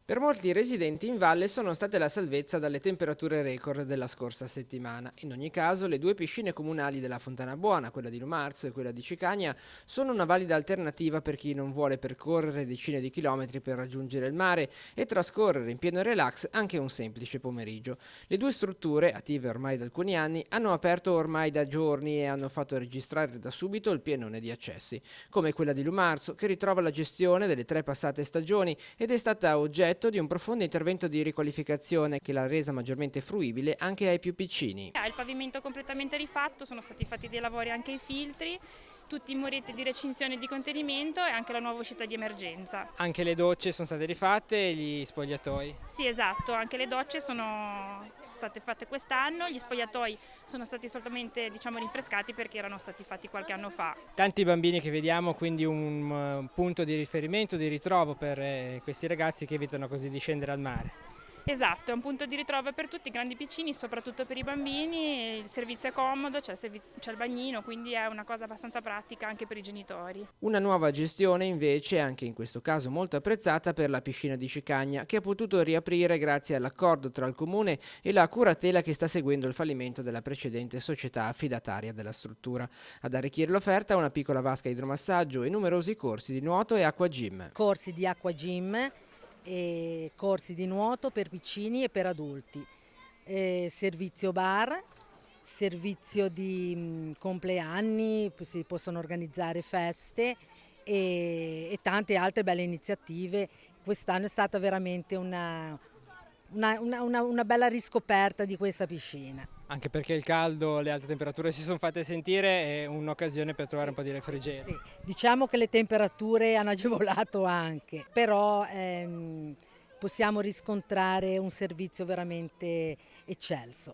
Per molti residenti in valle sono state la salvezza dalle temperature record della scorsa settimana. In ogni caso, le due piscine comunali della Fontana Buona, quella di Lumarzo e quella di Cicagna, sono una valida alternativa per chi non vuole percorrere decine di chilometri per raggiungere il mare e trascorrere in pieno relax anche un semplice pomeriggio. Le due strutture, attive ormai da alcuni anni, hanno aperto ormai da giorni e hanno fatto registrare da subito il pienone di accessi, come quella di Lumarzo, che ritrova la gestione delle tre passate stagioni ed è stata oggetto di un profondo intervento di riqualificazione che l'ha resa maggiormente fruibile anche ai più piccini. Ha il pavimento completamente rifatto, sono stati fatti dei lavori anche ai filtri, tutti i muretti di recinzione e di contenimento e anche la nuova uscita di emergenza. Anche le docce sono state rifatte e gli spogliatoi. Sì, esatto, anche le docce sono state fatte quest'anno, gli spogliatoi sono stati solamente rinfrescati perché erano stati fatti qualche anno fa. Tanti bambini che vediamo, quindi un punto di riferimento, di ritrovo per questi ragazzi che evitano così di scendere al mare. Esatto, è un punto di ritrovo per tutti, grandi e piccini, soprattutto per i bambini, il servizio è comodo, c'è il bagnino, quindi è una cosa abbastanza pratica anche per i genitori. Una nuova gestione invece, anche in questo caso molto apprezzata per la piscina di Cicagna, che ha potuto riaprire grazie all'accordo tra il comune e la curatela che sta seguendo il fallimento della precedente società affidataria della struttura. Ad arricchire l'offerta una piccola vasca idromassaggio e numerosi corsi di nuoto e acqua gym. Corsi di acqua gym e corsi di nuoto per piccini e per adulti, servizio bar, servizio di compleanni, si possono organizzare feste e tante altre belle iniziative. Quest'anno è stata veramente una bella riscoperta di questa piscina. Anche perché il caldo, le alte temperature si sono fatte sentire, è un'occasione per trovare Sì, un po' di refrigerio. sì. Diciamo che le temperature hanno agevolato anche, però possiamo riscontrare un servizio veramente eccelso.